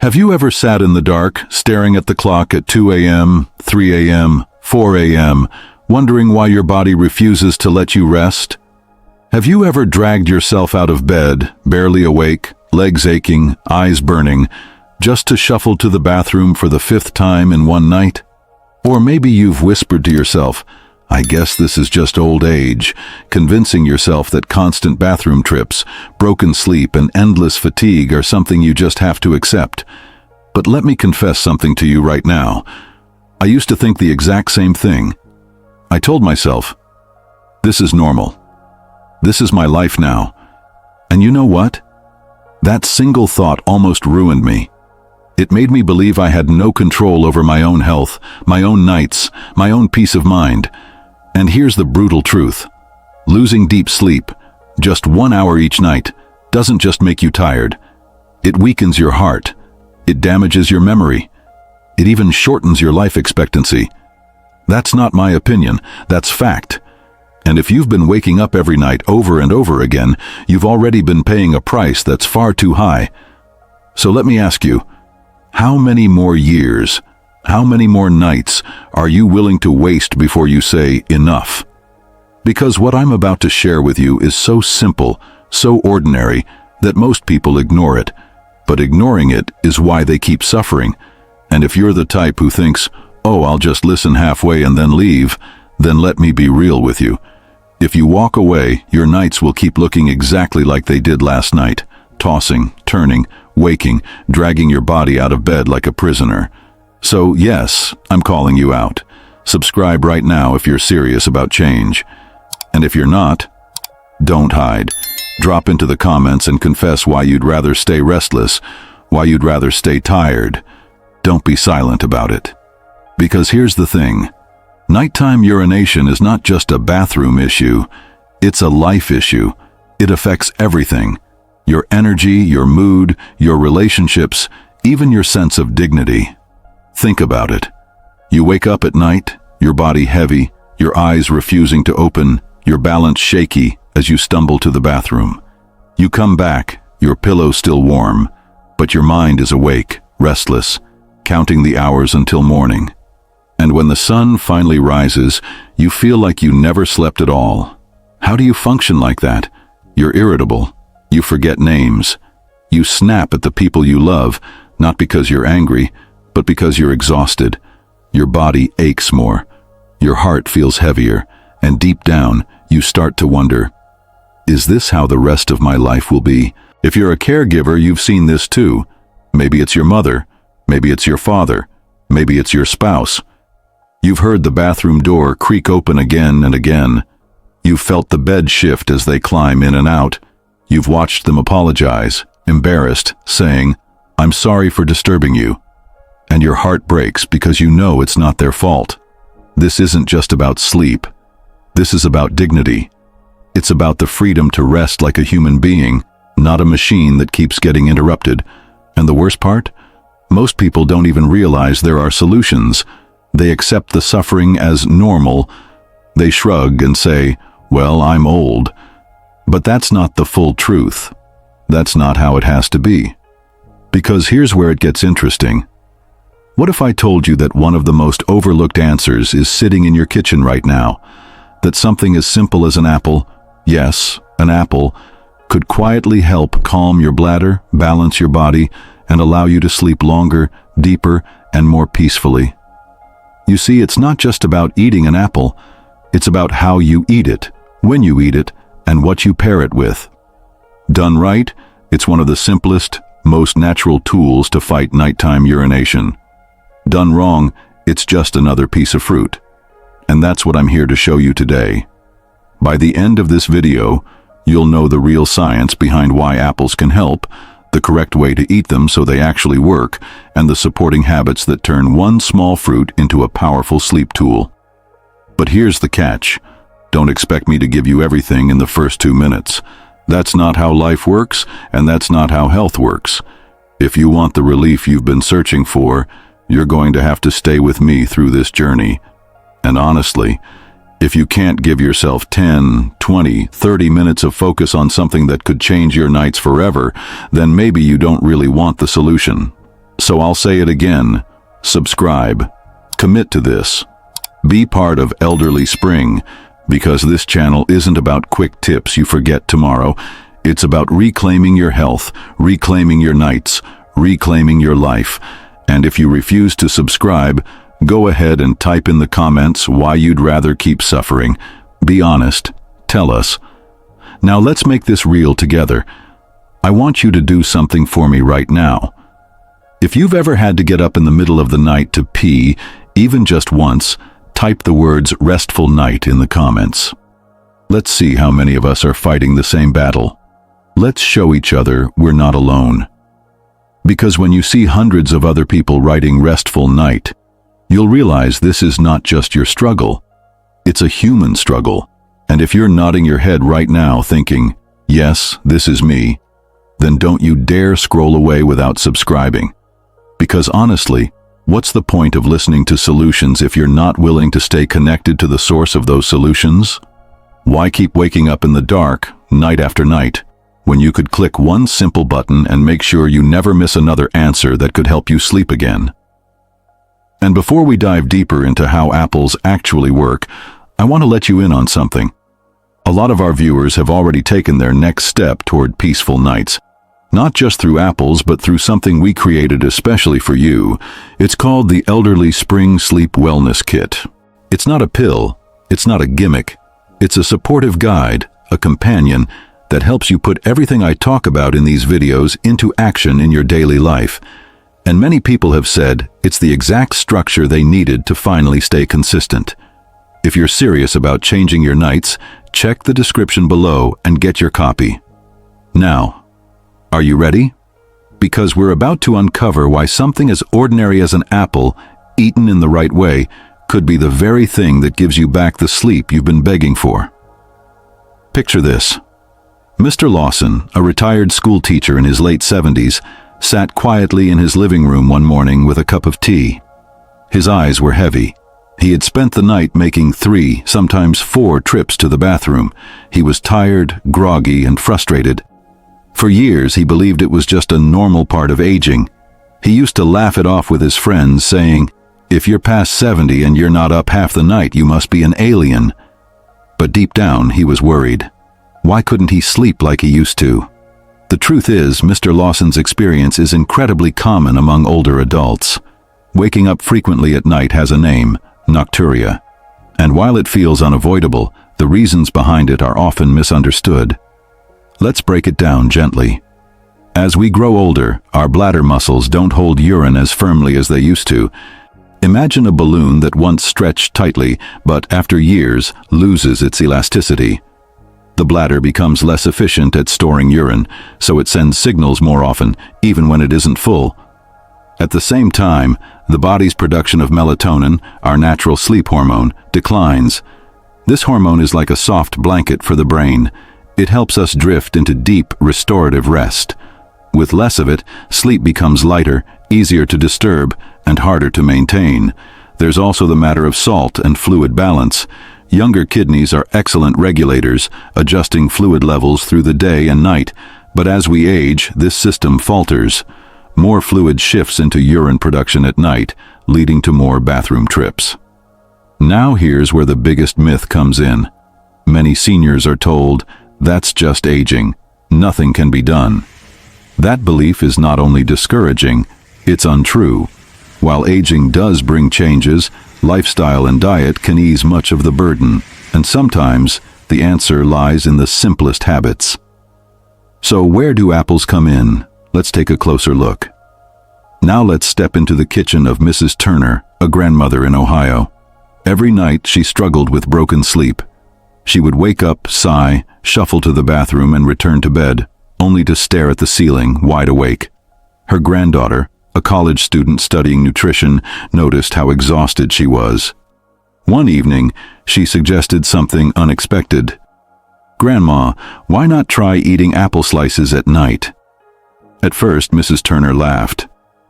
Have you ever sat in the dark, staring at the clock at 2 a.m., 3 a.m., 4 a.m., wondering why your body refuses to let you rest? Have you ever dragged yourself out of bed, barely awake, legs aching, eyes burning, just to shuffle to the bathroom for the 5th time in one night? Or maybe you've whispered to yourself, "I guess this is just old age," convincing yourself that constant bathroom trips, broken sleep, and endless fatigue are something you just have to accept. But let me confess something to you right now. I used to think the exact same thing. I told myself, this is normal. This is my life now. And you know what? That single thought almost ruined me. It made me believe I had no control over my own health, my own nights, my own peace of mind. And here's the brutal truth. Losing deep sleep, just 1 hour each night, doesn't just make you tired. It weakens your heart. It damages your memory. It even shortens your life expectancy. That's not my opinion, that's fact. And if you've been waking up every night over and over again, you've already been paying a price that's far too high. So let me ask you, how many more years, how many more nights are you willing to waste before you say enough? Because what I'm about to share with you is so simple, so ordinary, that most people ignore it. But ignoring it is why they keep suffering. And if you're the type who thinks, "Oh, I'll just listen halfway and then leave," then let me be real with you. If you walk away, your nights will keep looking exactly like they did last night, tossing, turning, waking, dragging your body out of bed like a prisoner. So yes, I'm calling you out. Subscribe right now if you're serious about change. And if you're not, don't hide. Drop into the comments and confess why you'd rather stay restless, why you'd rather stay tired. Don't be silent about it. Because here's the thing. Nighttime urination is not just a bathroom issue. It's a life issue. It affects everything. Your energy, your mood, your relationships, even your sense of dignity. Think about it. You wake up at night, your body heavy, your eyes refusing to open, your balance shaky as you stumble to the bathroom. You come back, your pillow still warm, but your mind is awake, restless, counting the hours until morning. And when the sun finally rises, you feel like you never slept at all. How do you function like that? You're irritable. You forget names. You snap at the people you love, not because you're angry, but because you're exhausted. Your body aches more. Your heart feels heavier, and deep down, you start to wonder, is this how the rest of my life will be? If you're a caregiver, you've seen this too. Maybe it's your mother. Maybe it's your father. Maybe it's your spouse. You've heard the bathroom door creak open again and again. You've felt the bed shift as they climb in and out. You've watched them apologize, embarrassed, saying, "I'm sorry for disturbing you." And your heart breaks because you know it's not their fault. This isn't just about sleep. This is about dignity. It's about the freedom to rest like a human being, not a machine that keeps getting interrupted. And the worst part? Most people don't even realize there are solutions. They accept the suffering as normal. They shrug and say, "Well, I'm old." But that's not the full truth. That's not how it has to be. Because here's where it gets interesting. What if I told you that one of the most overlooked answers is sitting in your kitchen right now? That something as simple as an apple, yes, an apple, could quietly help calm your bladder, balance your body, and allow you to sleep longer, deeper, and more peacefully. You see, it's not just about eating an apple. It's about how you eat it, when you eat it, and what you pair it with. Done right, it's one of the simplest, most natural tools to fight nighttime urination. Done wrong, it's just another piece of fruit. And that's what I'm here to show you today. By the end of this video, you'll know the real science behind why apples can help, the correct way to eat them so they actually work, and the supporting habits that turn one small fruit into a powerful sleep tool. But here's the catch. Don't expect me to give you everything in the first 2 minutes. That's not how life works, and that's not how health works. If you want the relief you've been searching for, you're going to have to stay with me through this journey. And honestly, if you can't give yourself 10, 20, 30 minutes of focus on something that could change your nights forever, then maybe you don't really want the solution. So I'll say it again. Subscribe. Commit to this. Be part of Elderly Spring, because this channel isn't about quick tips you forget tomorrow. It's about reclaiming your health, reclaiming your nights, reclaiming your life. And if you refuse to subscribe, go ahead and type in the comments why you'd rather keep suffering. Be honest. Tell us. Now let's make this real together. I want you to do something for me right now. If you've ever had to get up in the middle of the night to pee, even just once, type the words "restful night" in the comments. Let's see how many of us are fighting the same battle. Let's show each other we're not alone. Because when you see hundreds of other people writing "restful night," you'll realize this is not just your struggle. It's a human struggle. And if you're nodding your head right now thinking, "Yes, this is me," then don't you dare scroll away without subscribing. Because honestly, what's the point of listening to solutions if you're not willing to stay connected to the source of those solutions? Why keep waking up in the dark, night after night, when you could click one simple button and make sure you never miss another answer that could help you sleep again? And before we dive deeper into how apples actually work, I want to let you in on something. A lot of our viewers have already taken their next step toward peaceful nights. Not just through apples, but through something we created especially for you. It's called the Elderly Spring Sleep Wellness Kit. It's not a pill, it's not a gimmick. It's a supportive guide, a companion that helps you put everything I talk about in these videos into action in your daily life. And many people have said it's the exact structure they needed to finally stay consistent. If you're serious about changing your nights, check the description below and get your copy. Now, are you ready? Because we're about to uncover why something as ordinary as an apple, eaten in the right way, could be the very thing that gives you back the sleep you've been begging for. Picture this. Mr. Lawson, a retired school teacher in his late 70s, sat quietly in his living room one morning with a cup of tea. His eyes were heavy. He had spent the night making 3, sometimes 4 trips to the bathroom. He was tired, groggy, and frustrated. For years, he believed it was just a normal part of aging. He used to laugh it off with his friends, saying, "If you're past 70 and you're not up half the night, you must be an alien." But deep down, he was worried. Why couldn't he sleep like he used to? The truth is, Mr. Lawson's experience is incredibly common among older adults. Waking up frequently at night has a name, nocturia. And while it feels unavoidable, the reasons behind it are often misunderstood. Let's break it down gently. As we grow older, our bladder muscles don't hold urine as firmly as they used to. Imagine a balloon that once stretched tightly, but after years loses its elasticity. The bladder becomes less efficient at storing urine, so it sends signals more often, even when it isn't full. At the same time, the body's production of melatonin, our natural sleep hormone, declines. This hormone is like a soft blanket for the brain. It helps us drift into deep, restorative rest. With less of it, sleep becomes lighter, easier to disturb, and harder to maintain. There's also the matter of salt and fluid balance. Younger kidneys are excellent regulators, adjusting fluid levels through the day and night, but as we age, this system falters. More fluid shifts into urine production at night, leading to more bathroom trips. Now here's where the biggest myth comes in. Many seniors are told, "That's just aging. Nothing can be done." That belief is not only discouraging, it's untrue. While aging does bring changes, lifestyle and diet can ease much of the burden, and sometimes the answer lies in the simplest habits. So where do apples come in? Let's take a closer look. Now let's step into the kitchen of Mrs. Turner, a grandmother in Ohio. Every night she struggled with broken sleep. She would wake up, sigh, shuffle to the bathroom, and return to bed, only to stare at the ceiling, wide awake. Her granddaughter, a college student studying nutrition, noticed how exhausted she was. One evening, she suggested something unexpected. "Grandma, why not try eating apple slices at night?" At first, Mrs. Turner laughed.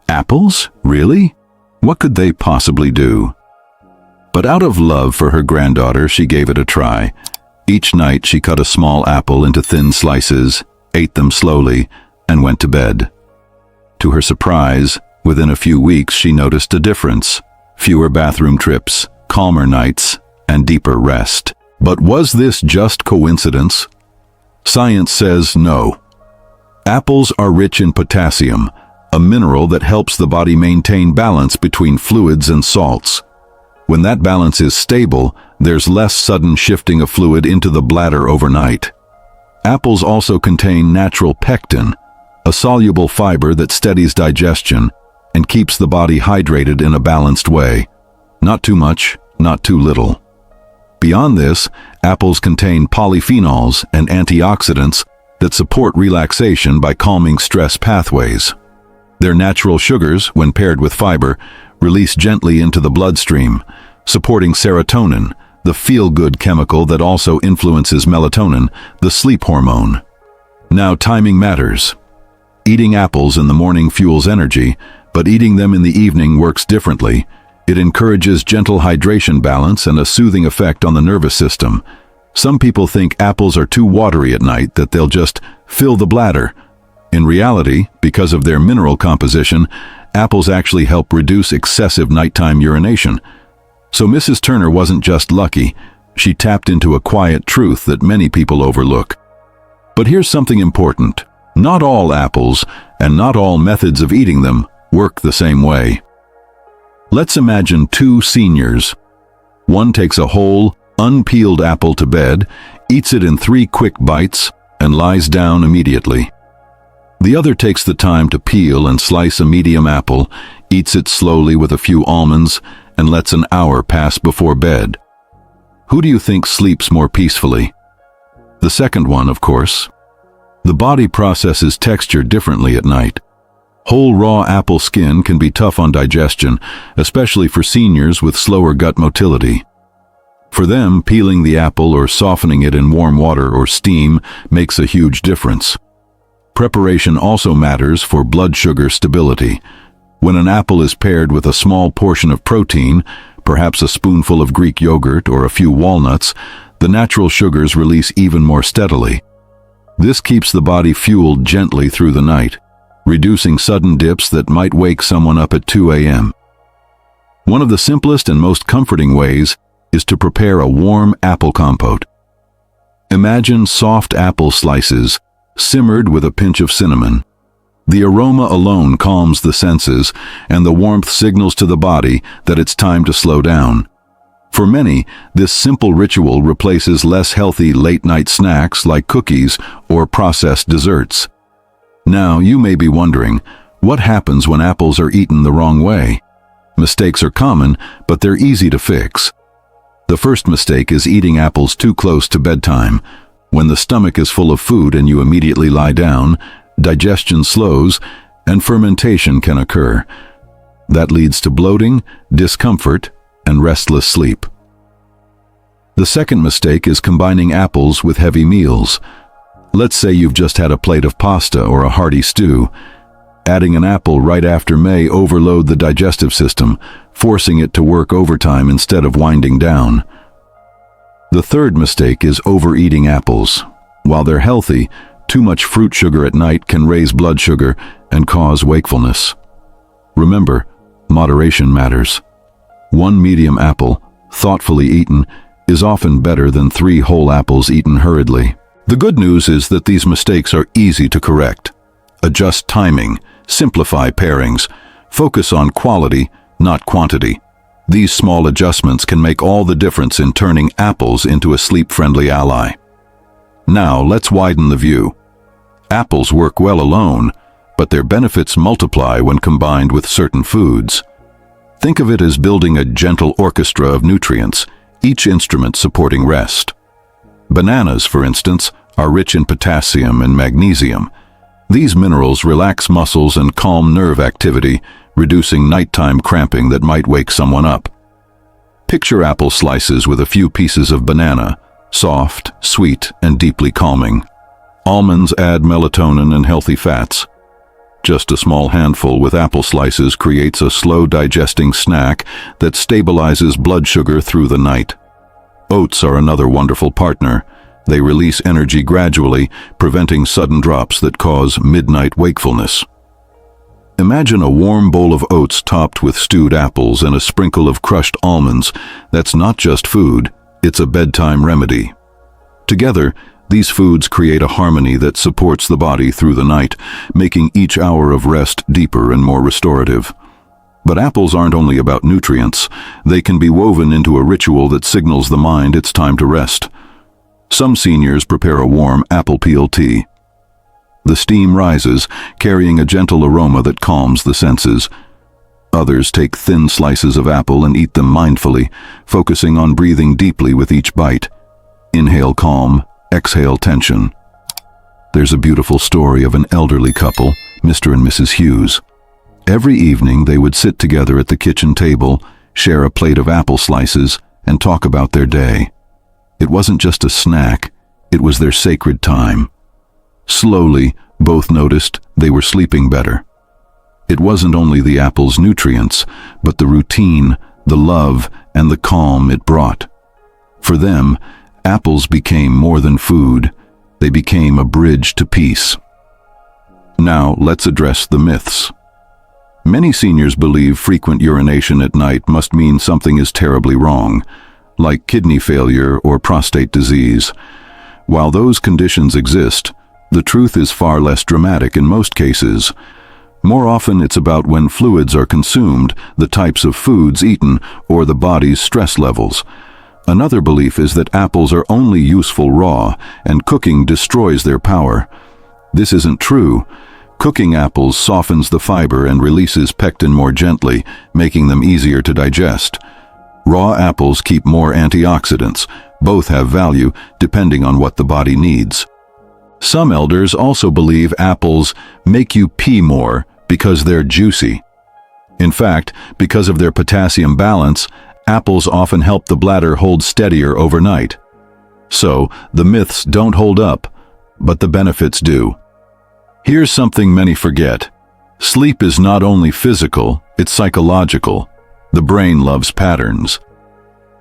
Apples? Really? What could they possibly do? But out of love for her granddaughter, she gave it a try. Each night she cut a small apple into thin slices, ate them slowly, and went to bed. To her surprise, Within a few weeks, she noticed a difference: fewer bathroom trips, calmer nights, and deeper rest. But was this just coincidence? Science says no. Apples are rich in potassium, a mineral that helps the body maintain balance between fluids and salts. When that balance is stable, there's less sudden shifting of fluid into the bladder overnight. Apples also contain natural pectin, a soluble fiber that steadies digestion and keeps the body hydrated in a balanced way. Not too much, not too little. Beyond this, apples contain polyphenols and antioxidants that support relaxation by calming stress pathways. Their natural sugars, when paired with fiber, release gently into the bloodstream, supporting serotonin, the feel-good chemical that also influences melatonin, the sleep hormone. Now, timing matters. Eating apples in the morning fuels energy, but eating them in the evening works differently. It encourages gentle hydration balance and a soothing effect on the nervous system. Some people think apples are too watery at night, that they'll just fill the bladder. In reality, because of their mineral composition, apples actually help reduce excessive nighttime urination. So Mrs. Turner wasn't just lucky, she tapped into a quiet truth that many people overlook. But here's something important. Not all apples, and not all methods of eating them, work the same way. Let's imagine two seniors. One takes a whole, unpeeled apple to bed, eats it in 3 quick bites, and lies down immediately. The other takes the time to peel and slice a medium apple, eats it slowly with a few almonds, and lets an hour pass before bed. Who do you think sleeps more peacefully? The second one, of course. The body processes texture differently at night. Whole raw apple skin can be tough on digestion, especially for seniors with slower gut motility. For them, peeling the apple or softening it in warm water or steam makes a huge difference. Preparation also matters for blood sugar stability. When an apple is paired with a small portion of protein, perhaps a spoonful of Greek yogurt or a few walnuts, the natural sugars release even more steadily. This keeps the body fueled gently through the night, reducing sudden dips that might wake someone up at 2 a.m. One of the simplest and most comforting ways is to prepare a warm apple compote. Imagine soft apple slices, simmered with a pinch of cinnamon. The aroma alone calms the senses, and the warmth signals to the body that it's time to slow down. For many, this simple ritual replaces less healthy late-night snacks like cookies or processed desserts. Now, you may be wondering, what happens when apples are eaten the wrong way? Mistakes are common, but they're easy to fix. The first mistake is eating apples too close to bedtime. When the stomach is full of food and you immediately lie down, digestion slows and fermentation can occur. That leads to bloating, discomfort, and restless sleep. The second mistake is combining apples with heavy meals. Let's say you've just had a plate of pasta or a hearty stew. Adding an apple right after may overload the digestive system, forcing it to work overtime instead of winding down. The third mistake is overeating apples. While they're healthy, too much fruit sugar at night can raise blood sugar and cause wakefulness. Remember, moderation matters. 1 medium apple, thoughtfully eaten, is often better than 3 whole apples eaten hurriedly. The good news is that these mistakes are easy to correct. Adjust timing, simplify pairings, focus on quality, not quantity. These small adjustments can make all the difference in turning apples into a sleep-friendly ally. Now, let's widen the view. Apples work well alone, but their benefits multiply when combined with certain foods. Think of it as building a gentle orchestra of nutrients, each instrument supporting rest. Bananas, for instance, are rich in potassium and magnesium. These minerals relax muscles and calm nerve activity, reducing nighttime cramping that might wake someone up. Picture apple slices with a few pieces of banana, soft, sweet, and deeply calming. Almonds add melatonin and healthy fats. Just a small handful with apple slices creates a slow-digesting snack that stabilizes blood sugar through the night. Oats are another wonderful partner. They release energy gradually, preventing sudden drops that cause midnight wakefulness. Imagine a warm bowl of oats topped with stewed apples and a sprinkle of crushed almonds. That's not just food, it's a bedtime remedy. Together, these foods create a harmony that supports the body through the night, making each hour of rest deeper and more restorative. But apples aren't only about nutrients. They can be woven into a ritual that signals the mind it's time to rest. Some seniors prepare a warm apple peel tea. The steam rises, carrying a gentle aroma that calms the senses. Others take thin slices of apple and eat them mindfully, focusing on breathing deeply with each bite. Inhale calm, exhale tension. There's a beautiful story of an elderly couple, Mr. and Mrs. Hughes. Every evening they would sit together at the kitchen table, share a plate of apple slices, and talk about their day. It wasn't just a snack, it was their sacred time. Slowly, both noticed they were sleeping better. It wasn't only the apple's nutrients, but the routine, the love, and the calm it brought. For them, apples became more than food. They became a bridge to peace. Now, let's address the myths. Many seniors believe frequent urination at night must mean something is terribly wrong, like kidney failure or prostate disease. While those conditions exist, the truth is far less dramatic in most cases. More often it's about when fluids are consumed, the types of foods eaten, or the body's stress levels. Another belief is that apples are only useful raw, and cooking destroys their power. This isn't true. Cooking apples softens the fiber and releases pectin more gently, making them easier to digest. Raw apples keep more antioxidants. Both have value, depending on what the body needs. Some elders also believe apples make you pee more because they're juicy. In fact, because of their potassium balance, apples often help the bladder hold steadier overnight. So, the myths don't hold up, but the benefits do. Here's something many forget. Sleep is not only physical, it's psychological. The brain loves patterns.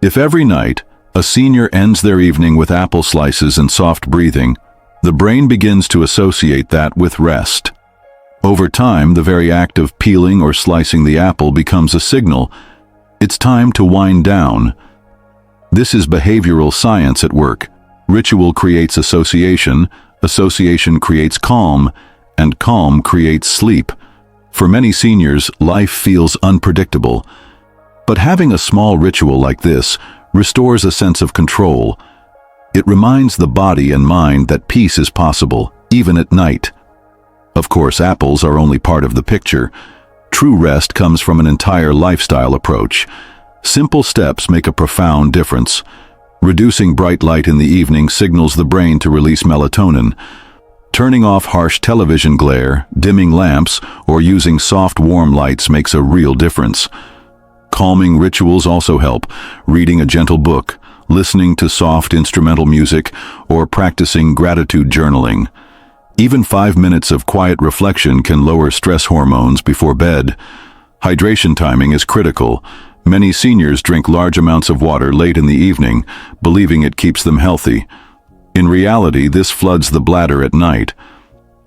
If every night a senior ends their evening with apple slices and soft breathing, the brain begins to associate that with rest. Over time, the very act of peeling or slicing the apple becomes a signal. It's time to wind down. This is behavioral science at work. Ritual creates association, association creates calm, and calm creates sleep. For many seniors, life feels unpredictable. But having a small ritual like this restores a sense of control. It reminds the body and mind that peace is possible, even at night. Of course, apples are only part of the picture. True rest comes from an entire lifestyle approach. Simple steps make a profound difference. Reducing bright light in the evening signals the brain to release melatonin. Turning off harsh television glare, dimming lamps, or using soft warm lights makes a real difference. Calming rituals also help. Reading a gentle book, listening to soft instrumental music, or practicing gratitude journaling. Even 5 minutes of quiet reflection can lower stress hormones before bed. Hydration timing is critical. Many seniors drink large amounts of water late in the evening, believing it keeps them healthy. In reality, this floods the bladder at night.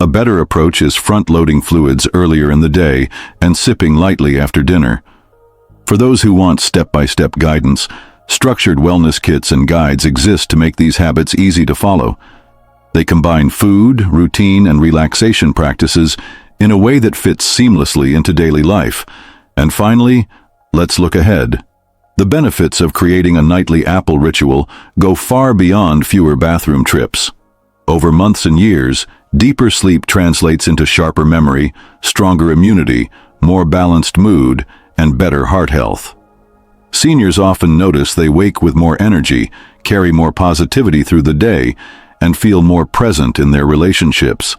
A better approach is front-loading fluids earlier in the day and sipping lightly after dinner. For those who want step-by-step guidance, structured wellness kits and guides exist to make these habits easy to follow. They combine food, routine, and relaxation practices in a way that fits seamlessly into daily life. And finally, let's look ahead. The benefits of creating a nightly apple ritual go far beyond fewer bathroom trips. Over months and years, deeper sleep translates into sharper memory, stronger immunity, more balanced mood, and better heart health. Seniors often notice they wake with more energy, carry more positivity through the day, and feel more present in their relationships.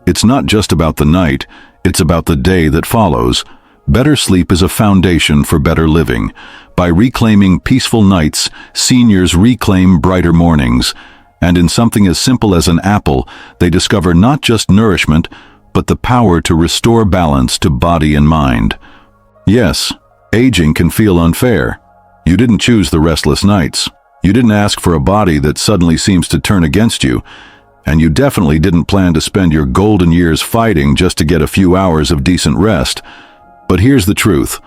It's not just about the night, it's about the day that follows. Better sleep is a foundation for better living. By reclaiming peaceful nights, seniors reclaim brighter mornings. And in something as simple as an apple, they discover not just nourishment, but the power to restore balance to body and mind. Yes, aging can feel unfair. You didn't choose the restless nights. You didn't ask for a body that suddenly seems to turn against you. And you definitely didn't plan to spend your golden years fighting just to get a few hours of decent rest. But here's the truth.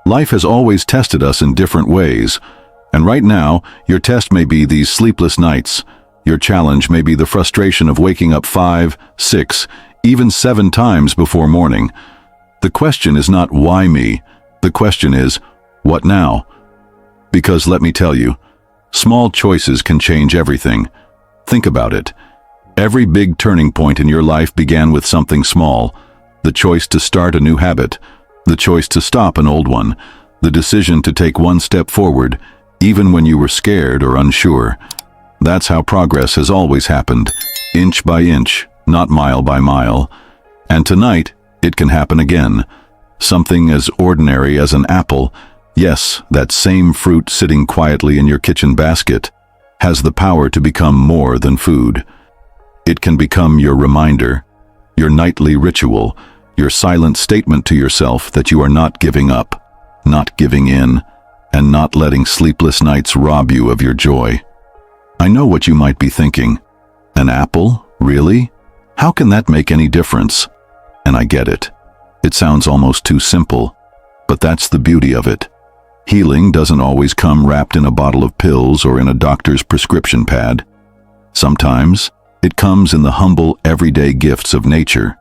Life has always tested us in different ways. And right now, your test may be these sleepless nights. Your challenge may be the frustration of waking up 5, 6, even 7 times before morning. The question is not why me. The question is, what now? Because let me tell you, small choices can change everything. Think about it. Every big turning point in your life began with something small. The choice to start a new habit, the choice to stop an old one, the decision to take one step forward, even when you were scared or unsure. That's how progress has always happened, inch by inch, not mile by mile. And tonight, it can happen again. Something as ordinary as an apple, yes, that same fruit sitting quietly in your kitchen basket, has the power to become more than food. It can become your reminder, your nightly ritual, your silent statement to yourself that you are not giving up, not giving in, and not letting sleepless nights rob you of your joy. I know what you might be thinking. An apple? Really? How can that make any difference? And I get it. It sounds almost too simple, but that's the beauty of it. Healing doesn't always come wrapped in a bottle of pills or in a doctor's prescription pad. Sometimes, it comes in the humble, everyday gifts of nature.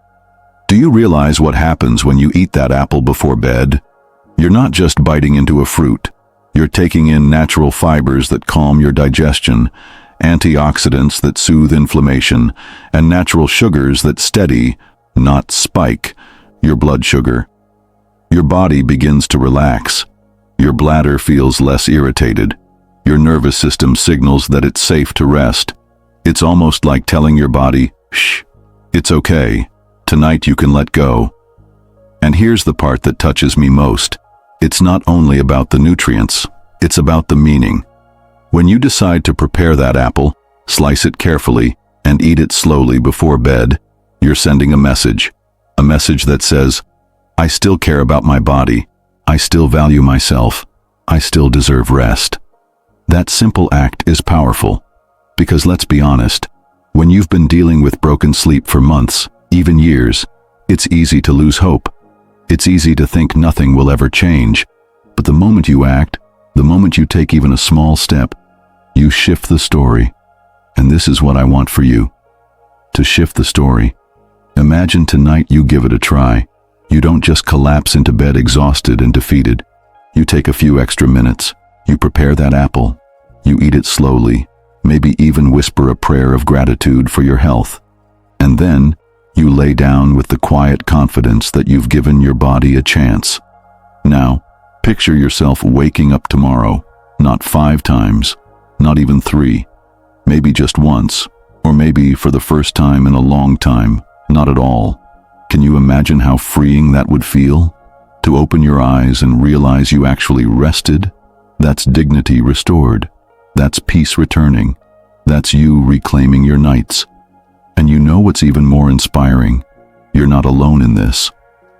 Do you realize what happens when you eat that apple before bed? You're not just biting into a fruit. You're taking in natural fibers that calm your digestion, antioxidants that soothe inflammation, and natural sugars that steady, not spike, your blood sugar. Your body begins to relax. Your bladder feels less irritated. Your nervous system signals that it's safe to rest. It's almost like telling your body, shh, it's okay. Tonight you can let go. And here's the part that touches me most. It's not only about the nutrients, it's about the meaning. When you decide to prepare that apple, slice it carefully, and eat it slowly before bed, you're sending a message that says, I still care about my body, I still value myself, I still deserve rest. That simple act is powerful, because let's be honest, when you've been dealing with broken sleep for months, even years, it's easy to lose hope. It's easy to think nothing will ever change. But the moment you act, the moment you take even a small step, you shift the story. And this is what I want for you. To shift the story. Imagine tonight you give it a try. You don't just collapse into bed exhausted and defeated. You take a few extra minutes. You prepare that apple. You eat it slowly, maybe even whisper a prayer of gratitude for your health. And then, you lay down with the quiet confidence that you've given your body a chance. Now, picture yourself waking up tomorrow, not 5 times, not even 3, maybe just once, or maybe for the first time in a long time, not at all. Can you imagine how freeing that would feel? To open your eyes and realize you actually rested? That's dignity restored. That's peace returning. That's you reclaiming your nights. And you know what's even more inspiring? You're not alone in this.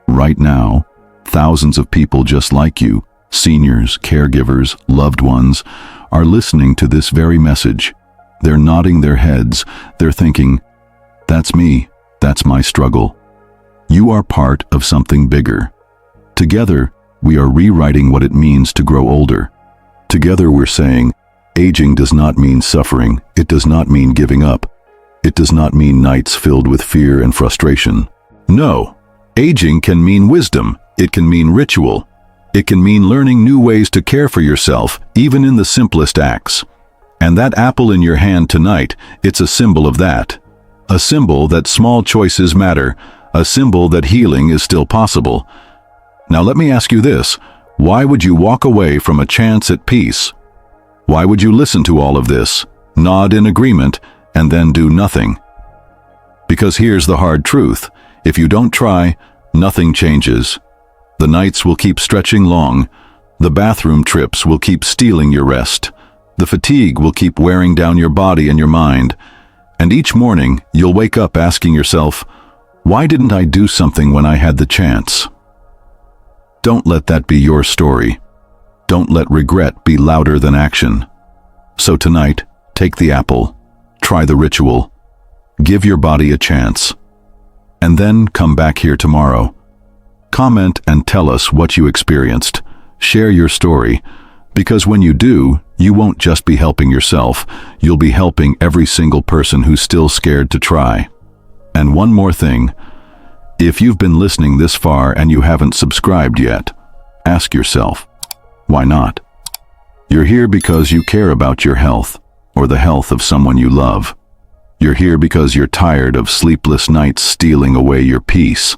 Right now, thousands of people just like you, seniors, caregivers, loved ones, are listening to this very message. They're nodding their heads. They're thinking, that's me. That's my struggle. You are part of something bigger. Together, we are rewriting what it means to grow older. Together we're saying, aging does not mean suffering. It does not mean giving up. It does not mean nights filled with fear and frustration. No, aging can mean wisdom. It can mean ritual. It can mean learning new ways to care for yourself, even in the simplest acts. And that apple in your hand tonight, it's a symbol of that. A symbol that small choices matter. A symbol that healing is still possible. Now let me ask you this. Why would you walk away from a chance at peace? Why would you listen to all of this, nod in agreement, and then do nothing? Because here's the hard truth. If you don't try, nothing changes. The nights will keep stretching long. The bathroom trips will keep stealing your rest. The fatigue will keep wearing down your body and your mind. And each morning, you'll wake up asking yourself, why didn't I do something when I had the chance? Don't let that be your story. Don't let regret be louder than action. So tonight, take the apple, try the ritual, Give your body a chance. And then come back here tomorrow. Comment and tell us what you experienced. Share your story. Because when you do, you won't just be helping yourself, you'll be helping every single person who's still scared to try. And one more thing. If you've been listening this far and you haven't subscribed yet, ask yourself, why not? You're here because you care about your health, or the health of someone you love. You're here because you're tired of sleepless nights stealing away your peace.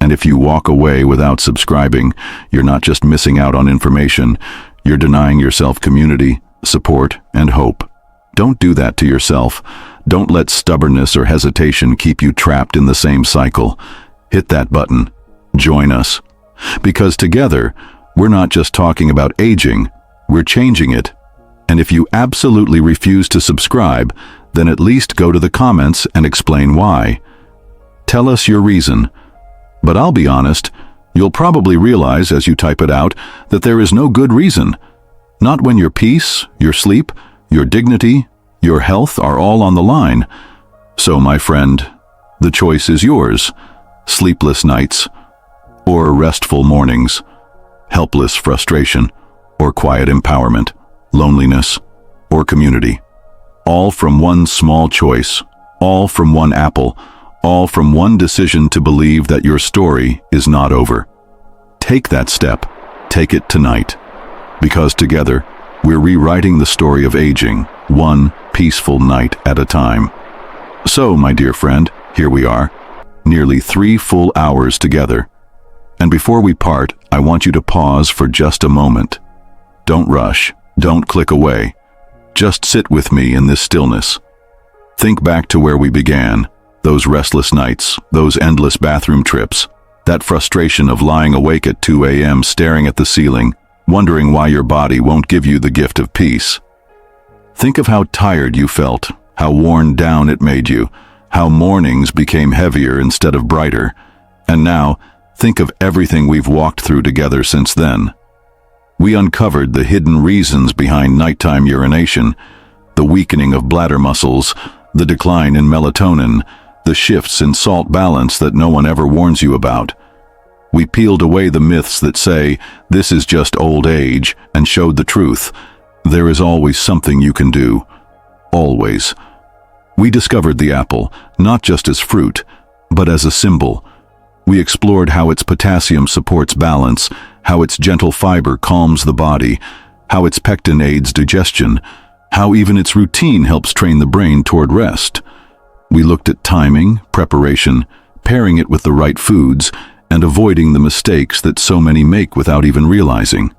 And if you walk away without subscribing, you're not just missing out on information, you're denying yourself community, support, and hope. Don't do that to yourself. Don't let stubbornness or hesitation keep you trapped in the same cycle. Hit that button. Join us. Because together, we're not just talking about aging, we're changing it. And if you absolutely refuse to subscribe, then at least go to the comments and explain why. Tell us your reason. But I'll be honest, you'll probably realize as you type it out that there is no good reason. Not when your peace, your sleep, your dignity, your health are all on the line. So, my friend, the choice is yours. Sleepless nights, or restful mornings, helpless frustration, or quiet empowerment, loneliness, or community. All from one small choice, all from one apple, all from one decision to believe that your story is not over. Take that step. Take it tonight. Because together, we're rewriting the story of aging, one peaceful night at a time. So, my dear friend, here we are, nearly 3 full hours together. And before we part, I want you to pause for just a moment. Don't rush. Don't click away. Just sit with me in this stillness. Think back to where we began. Those restless nights, those endless bathroom trips, that frustration of lying awake at 2 a.m. staring at the ceiling, wondering why your body won't give you the gift of peace. Think of how tired you felt, how worn down it made you, how mornings became heavier instead of brighter. And now, think of everything we've walked through together since then. We uncovered the hidden reasons behind nighttime urination, the weakening of bladder muscles, the decline in melatonin, the shifts in salt balance that no one ever warns you about. We peeled away the myths that say, this is just old age, and showed the truth. There is always something you can do. Always. We discovered the apple, not just as fruit, but as a symbol. We explored how its potassium supports balance, how its gentle fiber calms the body, how its pectin aids digestion, how even its routine helps train the brain toward rest. We looked at timing, preparation, pairing it with the right foods, and avoiding the mistakes that so many make without even realizing.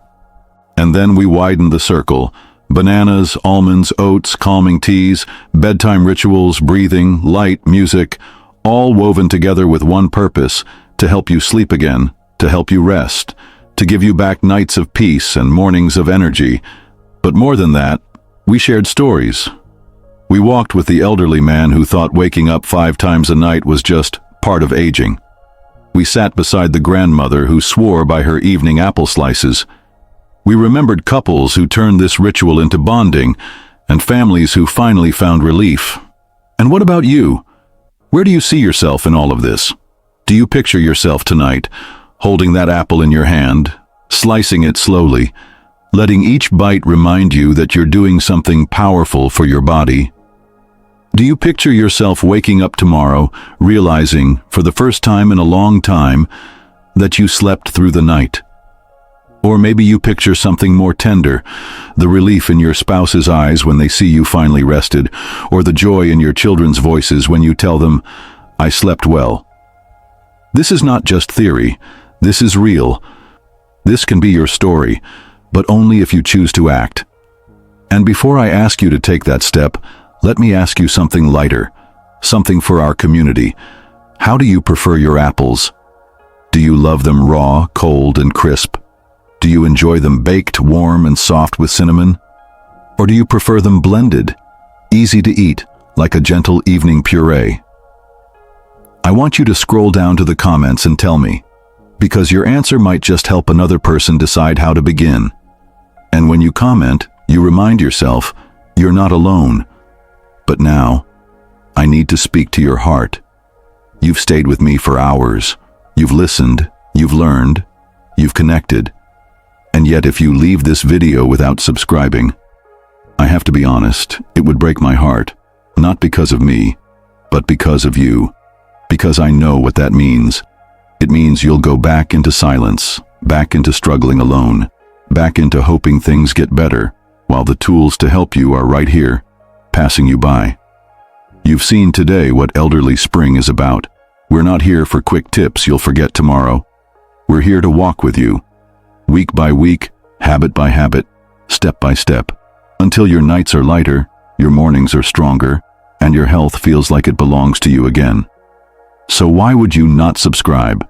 And then we widened the circle. Bananas, almonds, oats, calming teas, bedtime rituals, breathing, light, music, all woven together with one purpose, to help you sleep again, to help you rest, to give you back nights of peace and mornings of energy. But more than that, we shared stories. We walked with the elderly man who thought waking up 5 times a night was just part of aging. We sat beside the grandmother who swore by her evening apple slices. We remembered couples who turned this ritual into bonding, and families who finally found relief. And what about you? Where do you see yourself in all of this? Do you picture yourself tonight, holding that apple in your hand, slicing it slowly, letting each bite remind you that you're doing something powerful for your body? Do you picture yourself waking up tomorrow, realizing, for the first time in a long time, that you slept through the night? Or maybe you picture something more tender, the relief in your spouse's eyes when they see you finally rested, or the joy in your children's voices when you tell them, "I slept well." This is not just theory, this is real. This can be your story, but only if you choose to act. And before I ask you to take that step, let me ask you something lighter, something for our community. How do you prefer your apples? Do you love them raw, cold, and crisp? Do you enjoy them baked, warm, and soft with cinnamon? Or do you prefer them blended, easy to eat, like a gentle evening puree? I want you to scroll down to the comments and tell me, because your answer might just help another person decide how to begin. And when you comment, you remind yourself, you're not alone. But now, I need to speak to your heart. You've stayed with me for hours. You've listened, you've learned, you've connected. And yet if you leave this video without subscribing, I have to be honest, it would break my heart. Not because of me, but because of you. Because I know what that means. It means you'll go back into silence, back into struggling alone, back into hoping things get better, while the tools to help you are right here, passing you by. You've seen today what Elderly Spring is about. We're not here for quick tips you'll forget tomorrow. We're here to walk with you, week by week, habit by habit, step by step, until your nights are lighter, your mornings are stronger, and your health feels like it belongs to you again. So why would you not subscribe?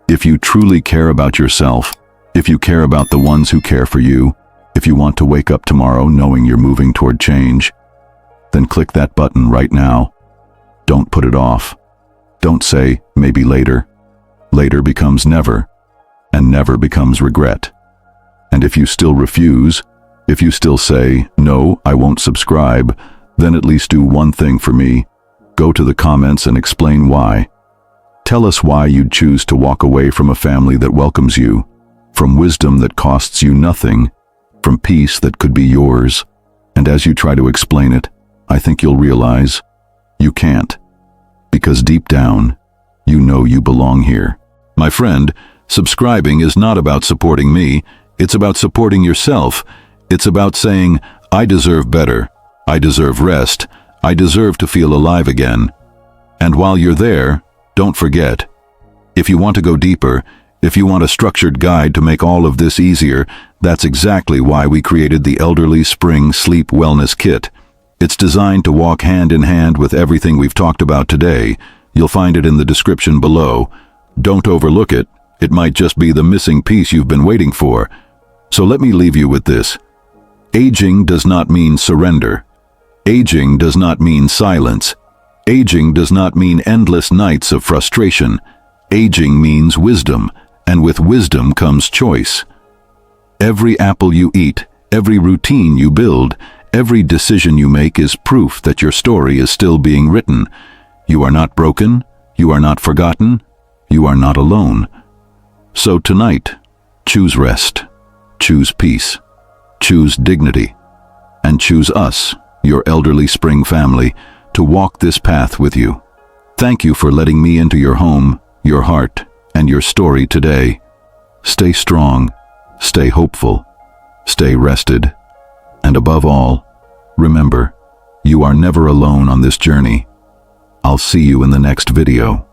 If you truly care about yourself, if you care about the ones who care for you, if you want to wake up tomorrow knowing you're moving toward change, then click that button right now. Don't put it off. Don't say, maybe later. Later becomes never, and never becomes regret. And if you still refuse, if you still say, no, I won't subscribe, then at least do one thing for me. Go to the comments and explain why. Tell us why you'd choose to walk away from a family that welcomes you, from wisdom that costs you nothing, from peace that could be yours. And as you try to explain it, I think you'll realize you can't. Because deep down, you know you belong here. My friend, subscribing is not about supporting me, it's about supporting yourself. It's about saying, I deserve better, I deserve rest, I deserve to feel alive again. And while you're there, don't forget, if you want to go deeper, if you want a structured guide to make all of this easier, that's exactly why we created the Elderly Spring Sleep Wellness Kit. It's designed to walk hand in hand with everything we've talked about today. You'll find it in the description below. Don't overlook it. It might just be the missing piece you've been waiting for. So let me leave you with this. Aging does not mean surrender. Aging does not mean silence. Aging does not mean endless nights of frustration. Aging means wisdom, and with wisdom comes choice. Every apple you eat, every routine you build, every decision you make is proof that your story is still being written. You are not broken, you are not forgotten, you are not alone. So tonight, choose rest, choose peace, choose dignity, and choose us, your Elderly Spring family, to walk this path with you. Thank you for letting me into your home, your heart, and your story today. Stay strong, stay hopeful, stay rested, and above all, remember, you are never alone on this journey. I'll see you in the next video.